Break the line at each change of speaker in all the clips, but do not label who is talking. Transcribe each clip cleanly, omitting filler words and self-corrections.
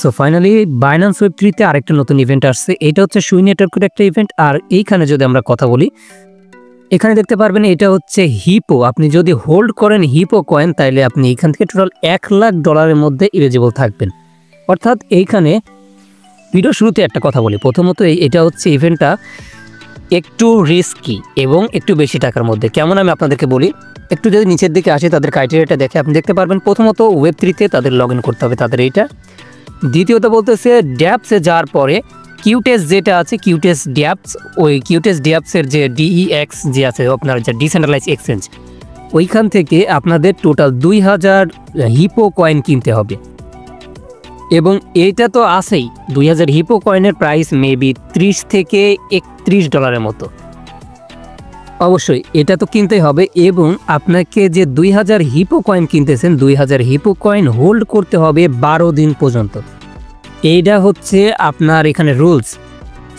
So finally Binance web 3 তে আরেকটা নতুন ইভেন্ট আসছে। এটা হচ্ছে সুই নেটওয়ার্কের একটা ইভেন্ট। আর এইখানে যদি আমরা কথা বলি, এখানে দেখতে পারবেন এটা হচ্ছে হিপো। আপনি যদি হোল্ড করেন হিপো কয়েন, তাইলে আপনি এখান থেকে টোটাল $1,00,000 মধ্যে এলিজিবল থাকবেন। অর্থাৎ এইখানে ভিডিও শুরুতে একটা কথা বলি, প্রথমত এটা হচ্ছে ইভেন্টটা একটু রিস্কি এবং একটু বেশি টাকার মধ্যে। কেমন আমি আপনাদেরকে বলি, একটু যদি নিচের দিকে আসি তাদের ক্রাইটেরিয়াটা দেখে আপনি দেখতে পারবেন, প্রথমত ওয়েব 3 তে তাদের লগ ইন করতে হবে তাদের এইটা। দ্বিতীয়ত বলতেছে ড্যাপসে যাওয়ার পরে কিউটেস যেটা আছে, কিউটেস ড্যাপস, ওই কিউটেস ড্যাপসের যে DEX যে আছে আপনার যে ডিসেন্ট্রালাইজ এক্সচেঞ্জ, ওইখান থেকে আপনাদের টোটাল 2000 হিপো কয়েন কিনতে হবে। এবং এইটা তো আছেই, 2000 হিপো কয়েনের প্রাইস মেবি $30 থেকে $31 মতো। অবশ্যই এটা তো কিনতেই হবে। এবং আপনাকে যে 2000 হিপো কয়েন কিনতেছেন, 2000 হিপো কয়েন হোল্ড করতে হবে 12 দিন পর্যন্ত। এইটা হচ্ছে আপনার এখানে রুলস।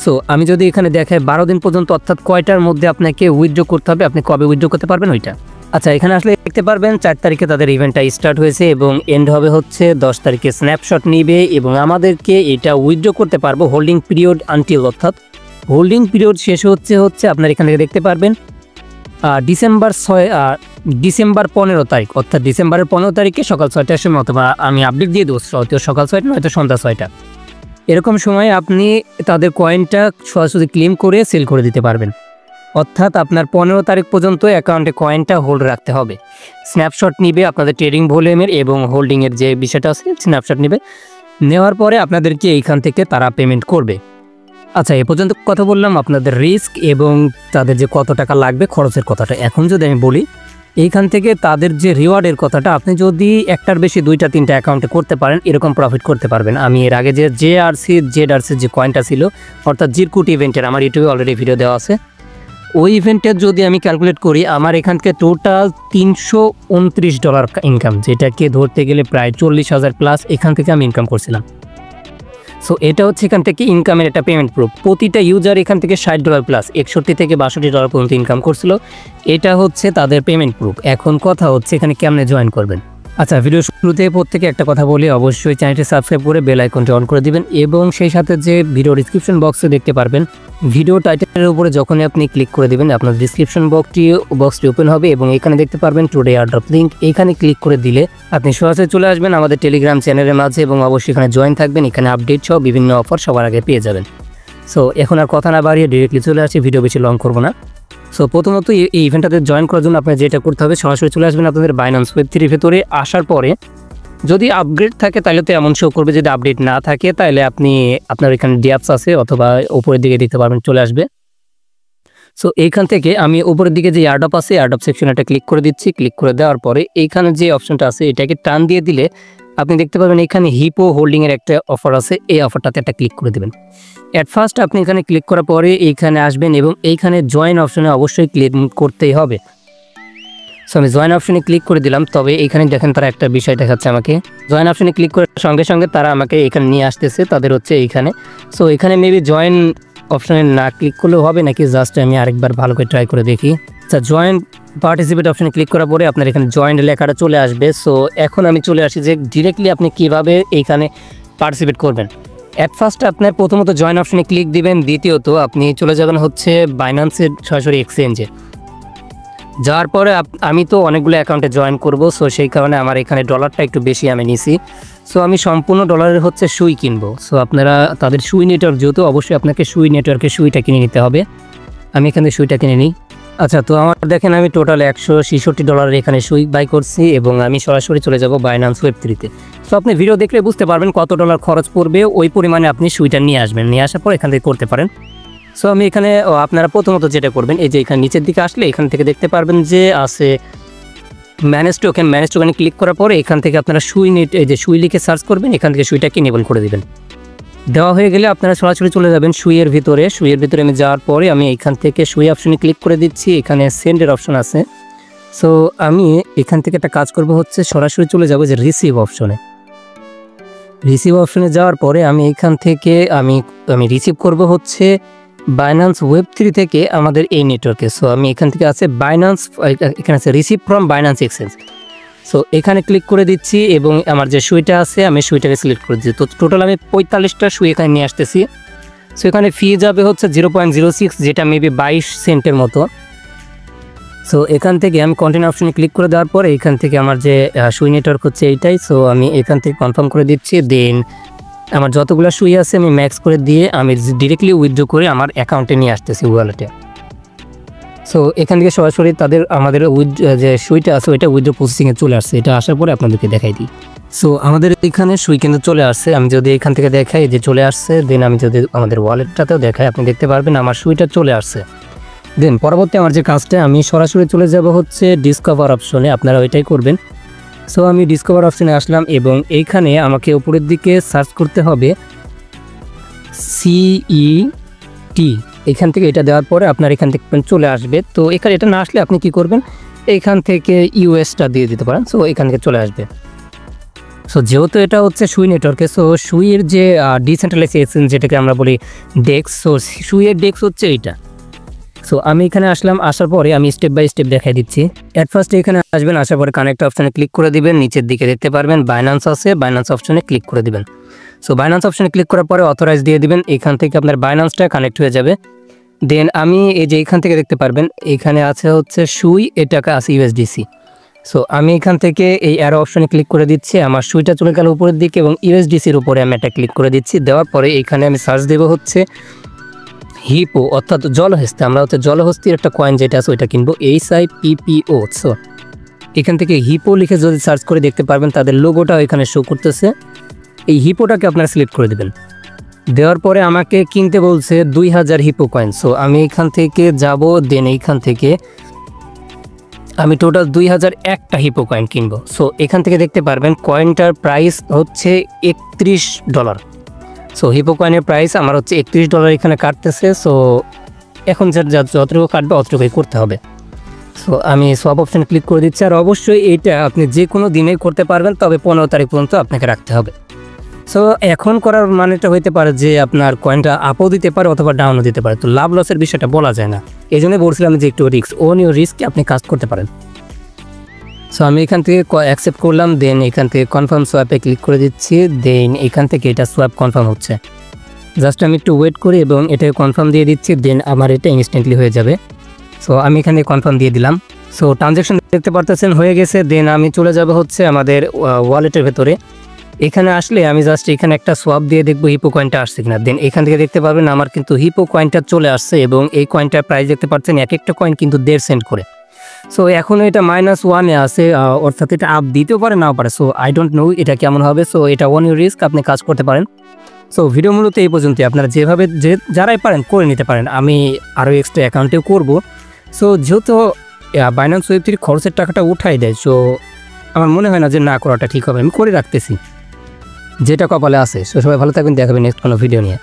সো আমি যদি এখানে দেখাই 12 দিন পর্যন্ত, অর্থাৎ কয়টার মধ্যে আপনাকে উইথড্র করতে হবে, আপনি কবে উইথড্র করতে পারবেন ওইটা। আচ্ছা, এখানে আসলে দেখতে পারবেন 4 তারিখে তাদের ইভেন্টটা স্টার্ট হয়েছে এবং এন্ড হবে হচ্ছে 10 তারিখে। স্ন্যাপশট নিবে এবং আমাদেরকে এটা উইথড্র করতে পারবো হোল্ডিং পিরিয়ড আনটিল, অর্থাৎ হোল্ডিং পিরিয়ড শেষ হচ্ছে আপনার এখান থেকে দেখতে পারবেন ডিসেম্বর 15 তারিখ, অর্থাৎ ডিসেম্বরের 15 তারিখে সকাল 6টার সময়, অথবা আমি আপডেট দিয়ে দেবো হয়তো সকাল 6টা নয়তো সন্ধ্যা 6টা, এরকম সময় আপনি তাদের কয়েনটা সরাসরি ক্লেম করে সেল করে দিতে পারবেন। অর্থাৎ আপনার 15 তারিখ পর্যন্ত অ্যাকাউন্টে কয়েনটা হোল্ড রাখতে হবে। স্ন্যাপশট নিবে আপনাদের ট্রেডিং ভলিউমের এবং হোল্ডিংয়ের যে বিষয়টা আছে, স্ন্যাপশট নিবে, নেওয়ার পরে আপনাদেরকে এইখান থেকে তারা পেমেন্ট করবে। আচ্ছা, এ পর্যন্ত কথা বললাম আপনাদের রিস্ক এবং তাদের যে কত টাকা লাগবে, খরচের কথাটা। এখন যদি আমি বলি এইখান থেকে তাদের যে রিওয়ার্ডের কথাটা, আপনি যদি একটার বেশি 2টা 3টা অ্যাকাউন্টে করতে পারেন, এরকম প্রফিট করতে পারবেন। আমি এর আগে যে জেডআরসি যে কয়েনটা ছিল, অর্থাৎ জিরকুট ইভেন্টের, আমার ইউটিউবে অলরেডি ভিডিও দেওয়া আছে, ওই ইভেন্টের যদি আমি ক্যালকুলেট করি, আমার এখান থেকে টোটাল $329 ইনকাম, যেটাকে ধরতে গেলে প্রায় 40,000 প্লাস এখান থেকে আমি ইনকাম করছিলাম। সো এটা হচ্ছে এখান থেকে ইনকামের একটা পেমেন্ট প্রুফ। প্রতিটা ইউজার এখান থেকে $60 প্লাস 61 থেকে $62 পর্যন্ত ইনকাম করছিল। এটা হচ্ছে তাদের পেমেন্ট প্রুফ। এখন কথা হচ্ছে এখানে কেমনে জয়েন করবেন। আচ্ছা, ভিডিও শুরুতে প্রত্যেকে একটা কথা বলি, অবশ্যই চ্যানেলটি সাবস্ক্রাইব করে বেল আইকনটি অন করে দিবেন এবং সেই সাথে যে ভিডিও ডিসক্রিপশন বক্সে দেখতে পারবেন, ভিডিও টাইটেলের উপরে যখনই আপনি ক্লিক করে দিবেন আপনার ডিসক্রিপশন বক্সটি ওপেন হবে এবং এখানে দেখতে পারবেন টুডে এয়ারড্রপ লিঙ্ক। এইখানে ক্লিক করে দিলে আপনি সরাসরি চলে আসবেন আমাদের টেলিগ্রাম চ্যানেলের মাঝে এবং অবশ্যই এখানে জয়েন থাকবেন। এখানে আপডেট সহ বিভিন্ন অফার সবার আগে পেয়ে যাবেন। সো এখন আর কথা না বাড়িয়ে ডিরেক্টলি চলে আসি, ভিডিও বেশি লং করবো না। সো প্রথমত এই ইভেন্টটাতে জয়েন করার জন্য আপনার যেটা করতে হবে, সরাসরি চলে আসবেন আপনাদের বাইন্যান্স ওয়েব 3 ভেতরে। আসার পরে যদি আপগ্রেড থাকে তাহলে তো এমন শো করবে, যদি আপডেট না থাকে তাহলে আপনি আপনার এখানে ড্যাপস আছে অথবা উপরের দিকে দিতে পারবেন, চলে আসবে। সো এইখান থেকে আমি উপরের দিকে যে এয়ারড্রপ আছে, এয়ারড্রপ সেকশন এটা ক্লিক করে দিচ্ছি। ক্লিক করে দেওয়ার পরে এইখানে যে অপশনটা আছে এটাকে টান দিয়ে দিলে আপনি দেখতে পাবেন এখানে হিপো হোল্ডিংয়ের একটা অফার আছে, এই অফারটাতে একটা ক্লিক করে দেবেন। অ্যাট ফার্স্ট আপনি এখানে ক্লিক করার পরে এইখানে আসবেন এবং এইখানে জয়েন অপশনে অবশ্যই ক্লিক করতেই হবে। সো আমি জয়েন অপশনে ক্লিক করে দিলাম। তবে এইখানে দেখেন তারা একটা বিষয় দেখাচ্ছে আমাকে, জয়েন অপশনে ক্লিক করার সঙ্গে সঙ্গে তারা আমাকে এখানে নিয়ে আসতেছে তাদের হচ্ছে এইখানে। সো এখানে মেবি জয়েন অপশনে না ক্লিক করলেও হবে নাকি, জাস্ট আমি আরেকবার ভালো করে ট্রাই করে দেখি। আচ্ছা, জয়েন পার্টিসিপেট অপশনে ক্লিক করার পরে আপনার এখানে জয়েন্ট লেখাটা চলে আসবে। সো এখন আমি চলে আসি যে ডিরেক্টলি আপনি কিভাবে এইখানে পার্টিসিপেট করবেন। অ্যাট ফার্স্ট আপনার প্রথমত জয়েন অপশনে ক্লিক দিবেন, দ্বিতীয়ত আপনি চলে যাবেন হচ্ছে বাইন্যান্সের সরাসরি এক্সচেঞ্জে। যাওয়ার পরে আমি তো অনেকগুলো অ্যাকাউন্টে জয়েন করব, সো সেই কারণে আমার এখানে ডলারটা একটু বেশি আমি নিছি। সো আমি সম্পূর্ণ ডলারের হচ্ছে সুই কিনবো। সো আপনারা তাদের সুই নেটওয়ার্ক যেহেতু, অবশ্যই আপনাকে সুই নেটওয়ার্কের সুইটা কিনে নিতে হবে। আমি এখানে সুইটা কিনে নিই। আচ্ছা, তো আমার দেখেন আমি টোটাল $166 এখানে সুই বাই করছি এবং আমি সরাসরি চলে যাব বাইন্যান্স ওয়েব 3-তে। সো আপনি ভিডিও দেখলে বুঝতে পারবেন কত ডলার খরচ পড়বে, ওই পরিমাণে আপনি সুইটা নিয়ে আসবেন, নিয়ে আসার পর এখান থেকে করতে পারেন। সো আমি এখানে আপনারা প্রথমত যেটা করবেন, এই যে এখানে নিচের দিকে আসলে এখান থেকে দেখতে পারবেন যে আছে ম্যানেজ টোকেনে ক্লিক করার পরে এখান থেকে আপনারা সুই নেট, এই যে সুই লিখে সার্চ করবেন, এখান থেকে সুইটাকে এনেবল করে দিবেন। দেওয়া হয়ে গেলে আপনারা সরাসরি চলে যাবেন সুইয়ের ভিতরে। আমি যাওয়ার পরে আমি এখান থেকে সুই অপশনে ক্লিক করে দিচ্ছি, এখানে সেন্ডের অপশন আছে। সো আমি এখান থেকে একটা কাজ করব হচ্ছে সরাসরি চলে যাব যে রিসিভ অপশনে যাওয়ার পরে আমি এখান থেকে আমি রিসিভ করব হচ্ছে বাইন্যান্স ওয়েব 3 থেকে আমাদের এই নেটওয়ার্কে। সো আমি এখান থেকে আছে বাইন্যান্স, এখানে আছে receive from Binance exchange. So এখানে ক্লিক করে দিচ্ছি এবং আমার যে সুইটা আছে আমি সুইটাকে সিলেক্ট করে দিচ্ছি। তো টোটাল আমি 45টা সুই এখানে নিয়ে আসতেছি। সো এখানে ফি যাবে হচ্ছে 0.06, যেটা মেবি 22 সেন্টের মতো। সো এখান থেকে আমি কন্টিনিউ অপশনে ক্লিক করে দেওয়ার পরে এখান থেকে আমার যে সুই নেটওয়ার্ক হচ্ছে এইটাই। সো আমি এখান থেকে কনফার্ম করে দিচ্ছি। দেন আমার যতগুলো সুই আছে আমি ম্যাক্স করে দিয়ে আমি ডিরেক্টলি উইথড্র করে আমার অ্যাকাউন্টে নিয়ে আসতেছি ওয়ালেটে। সো এখান থেকে সরাসরি আমাদের যে সুইটা আছে ওইটা উইথড্র প্রসেসিংয়ে চলে আসছে। এটা আসার পরে আপনাদেরকে দেখাই দিই। সো আমাদের এখানে সুই কিন্তু চলে আসছে। আমি যদি এখান থেকে দেখাই যে চলে আসছে, দেন আমি যদি আমাদের ওয়ালেটটাতেও দেখাই আপনি দেখতে পারবেন আমার সুইটা চলে আসছে। দেন পরবর্তী আমার যে কাজটা আমি সরাসরি চলে যাব হচ্ছে ডিসকভার অপশনে, আপনারা ওইটাই করবেন। সো আমি ডিসকভার অপশনে আসলাম এবং এইখানে আমাকে উপরের দিকে সার্চ করতে হবে CET। এখান থেকে এটা দেওয়ার পরে আপনার এখান থেকে চলে আসবে। তো এখানে এটা না আসলে আপনি কি করবেন, এখান থেকে ইউএসটা দিয়ে দিতে পারেন। সো এখান থেকে চলে আসবে। সো যেহেতু এটা হচ্ছে সুই নেটওয়ার্কে, সো সুইয়ের যে ডিসেন্ট্রালাইজ এক্সচেঞ্জ যেটাকে আমরা বলি ডেক্স, সো সুইয়ের ডেক্স হচ্ছে এইটা। সো আমি এখানে আসলাম, আসার পরে আমি স্টেপ বাই স্টেপ দেখাই দিচ্ছি। অ্যাট ফার্স্ট এখানে আসবেন, আসার পরে কানেক্ট অপশনে ক্লিক করে দিবেন। নিচের দিকে দেখতে পারবেন বাইন্যান্স আছে, বাইন্যান্স অপশনে ক্লিক করে দিবেন। সো বাইন্যান্স অপশনে ক্লিক করার পরে অথরাইজ দিয়ে দিবেন। এখান থেকে আপনার বাইন্যান্সটা কানেক্ট হয়ে যাবে। দেন আমি এই যে এখান থেকে দেখতে পারবেন এখানে আছে হচ্ছে সুই, এ টাকা আছে USDC। সো আমি এখান থেকে এই অ্যারো অপশনে ক্লিক করে দিচ্ছি। আমার সুইটা চলে গেল উপরের দিকে এবং USDCর উপরে আমি একটা ক্লিক করে দিচ্ছি। দেওয়ার পরে এখানে আমি সার্চ দেবো হচ্ছে হিপো, অর্থাৎ জলহস্তি। আমরা হচ্ছে জলহস্তির একটা কয়েন যেটা আছে ওইটা কিনবো, HIPPO। সো এখান থেকে হিপো লিখে যদি সার্চ করে দেখতে পারবেন তাদের লোগোটা এখানে শো করতেছে। এই হিপোটাকে আপনারা সিলেক্ট করে দেবেন। দেওয়ার পরে আমাকে কিনতে বলছে 2000 হিপো কয়েন। সো আমি এখান থেকে যাব, দেন এইখান থেকে আমি টোটাল 2001টা হিপো কয়েন কিনবো। সো এখান থেকে দেখতে পারবেন কয়েনটার প্রাইস হচ্ছে $31। সো হিপো কয়েনের প্রাইস আমার হচ্ছে $31 এখানে কাটতেছে। সো এখন যতটুকু কাটবে অতটুকুই করতে হবে। সো আমি সোয়াপ অপশানে ক্লিক করে দিচ্ছি। আর অবশ্যই এইটা আপনি যে কোনো দিনেই করতে পারবেন, তবে 15 তারিখ পর্যন্ত আপনাকে রাখতে হবে। সো এখন করার মানেটা হইতে পারে যে আপনার কয়েনটা আপও দিতে পারে অথবা ডাউনও দিতে পারে। তো লাভ লসের বিষয়টা বলা যায় না, এই জন্যই বলছিলাম যে একটু রিস্ক, ওন ইউর রিস্কে আপনি কাজ করতে পারেন। সো আমি এখান থেকে অ্যাকসেপ্ট করলাম। দেন এখান থেকে কনফার্ম সোয়াপে ক্লিক করে দিচ্ছি। দেন এখান থেকে এটা সোয়াপ কনফার্ম হচ্ছে। জাস্ট আমি একটু ওয়েট করি এবং এটাকে কনফার্ম দিয়ে দিচ্ছি। দেন আমার এটা ইনস্ট্যান্টলি হয়ে যাবে। সো আমি এখানে কনফার্ম দিয়ে দিলাম। সো ট্রানজ্যাকশন দেখতে পারতেছেন হয়ে গেছে। দেন আমি চলে যাব হচ্ছে আমাদের ওয়ালেটের ভেতরে। এখানে আসলে আমি জাস্ট এখানে একটা সোয়াপ দিয়ে দেখবো হিপো কয়েনটা আসছে কিনা। দেন এখান থেকে দেখতে পারবেন আমার কিন্তু হিপো কয়েনটা চলে আসছে এবং এই কয়েনটার প্রাইস দেখতে পাচ্ছেন এক একটা কয়েন কিন্তু 1.5 সেন্ট করে। সো এখন এটা -1-এ আছে, অর্থাৎ এটা আপ দিতেও পারে নাও পারে। সো আই ডোন্ট নো এটা কেমন হবে। সো এটা ওন ইউর রিস্ক, আপনি কাজ করতে পারেন। সো ভিডিও মূলত এই পর্যন্তই। আপনারা যেভাবে যারাই পারেন করে নিতে পারেন। আমি আরও এক্সট্রা অ্যাকাউন্টেও করব। সো যেহেতু বাইন্যান্স ওয়েব3 খরচের টাকাটা উঠাই দেয়, সো আমার মনে হয় না যে না করাটা ঠিক হবে। আমি করে রাখতেছি, যেটা কপালে আছে। সো সবাই ভালো থাকবেন, দেখাবেন নেক্সট কোনো ভিডিও নিয়ে।